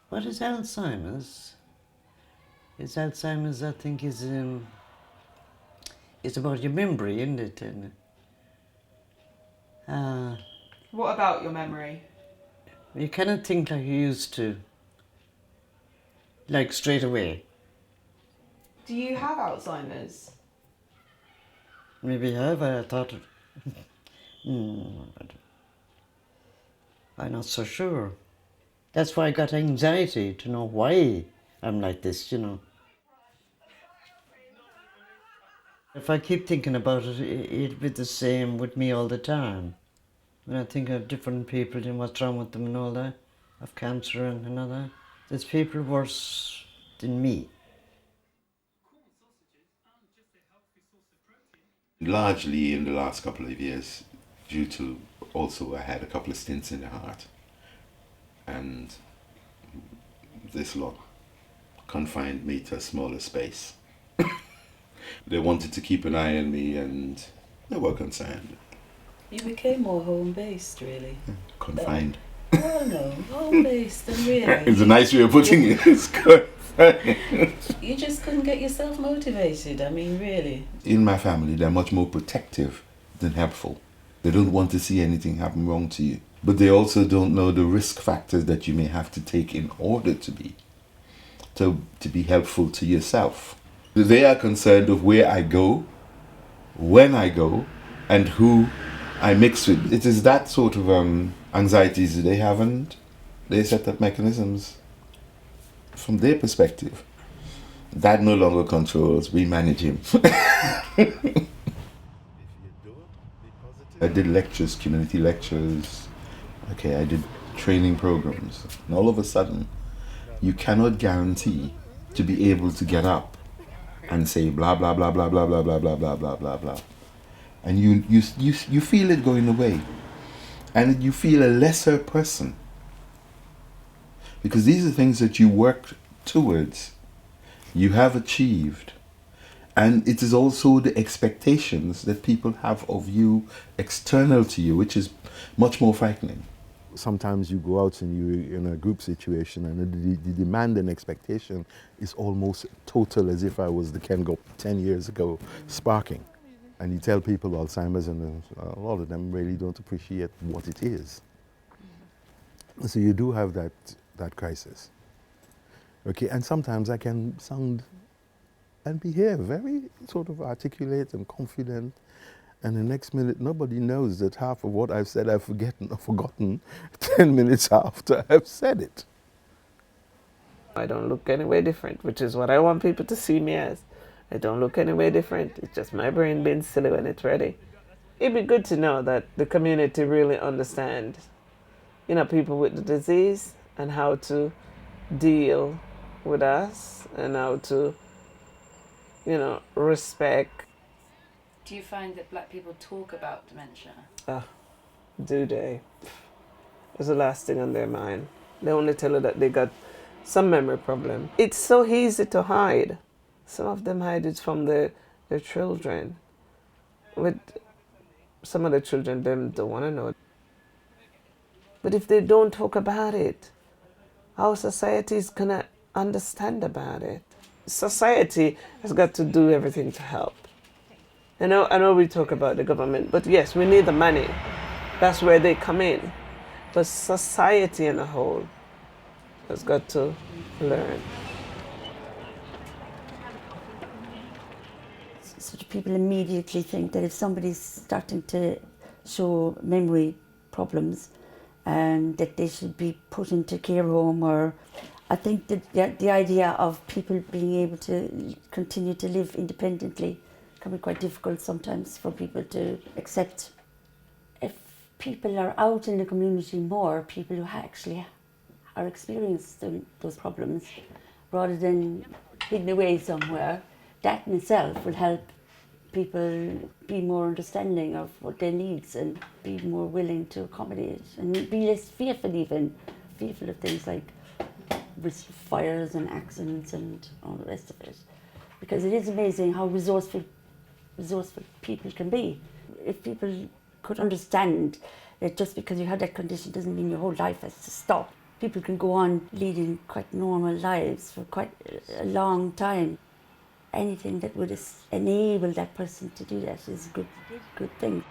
What is Alzheimer's? It's Alzheimer's, I think, it's about your memory, isn't it? And uh, What about your memory? you cannot think like you used to, like straight away. Do you have Alzheimer's? Maybe I have. I thought, but I'm not so sure. That's why I got anxiety to know why I'm like this, you know. If I keep thinking about it, it'd be the same with me all the time. When I think of different people and what's wrong with them and all that, of cancer and all that, there's people worse than me. Largely in the last couple of years, due to also I had a couple of stints in the heart, and this lot confined me to a smaller space. They wanted to keep an eye on me, and they were concerned. You became more home-based, really. Confined. Oh no, home-based and really. It's a nice way of putting it. It's good. You just couldn't get yourself motivated. I mean, really. In my family, they're much more protective than helpful. They don't want to see anything happen wrong to you. But they also don't know the risk factors that you may have to take in order to be helpful to yourself. They are concerned of where I go, when I go, and who I mix with. It is that sort of anxieties that they haven't. They set up mechanisms from their perspective. That no longer controls, we manage him. I did lectures, community lectures. Okay, I did training programs. And all of a sudden, you cannot guarantee to be able to get up and say blah, blah, blah, blah, blah, blah, blah, blah, blah, blah, blah, blah. And you feel it going away. And you feel a lesser person. Because these are things that you worked towards, you have achieved. And it is also the expectations that people have of you external to you, which is much more frightening. Sometimes you go out and you're in a group situation and the demand and expectation is almost total, as if I was the Ken Go 10 years ago sparking. And you tell people Alzheimer's and a lot of them really don't appreciate what it is. So you do have that crisis. Okay, and sometimes I can sound and behave very sort of articulate and confident, and the next minute nobody knows that half of what I've said I've forgotten 10 minutes after I've said it. I don't look anywhere different, which is what I want people to see me as. I don't look anywhere different. It's just my brain being silly when it's ready. It'd be good to know that the community really understands, people with the disease and how to deal with us and how to, respect. Do you find that black people talk about dementia? Do they? It's the last thing on their mind. They only tell you that they got some memory problem. It's so easy to hide. Some of them hide it from their children. With some of the children, them don't want to know. But if they don't talk about it, how society is going to understand about it? Society has got to do everything to help. I know we talk about the government, but yes, we need the money. That's where they come in. But society in a whole has got to learn. So people immediately think that if somebody's starting to show memory problems, that they should be put into care home, or I think that the idea of people being able to continue to live independently can be quite difficult sometimes for people to accept. If people are out in the community more, people who actually are experiencing those problems, rather than hidden away somewhere, that in itself will help people be more understanding of what their needs and be more willing to accommodate and be less fearful of things like fires and accidents and all the rest of it. Because it is amazing how resourceful people can be. If people could understand that just because you have that condition doesn't mean your whole life has to stop. people can go on leading quite normal lives for quite a long time. Anything that would enable that person to do that is a good thing.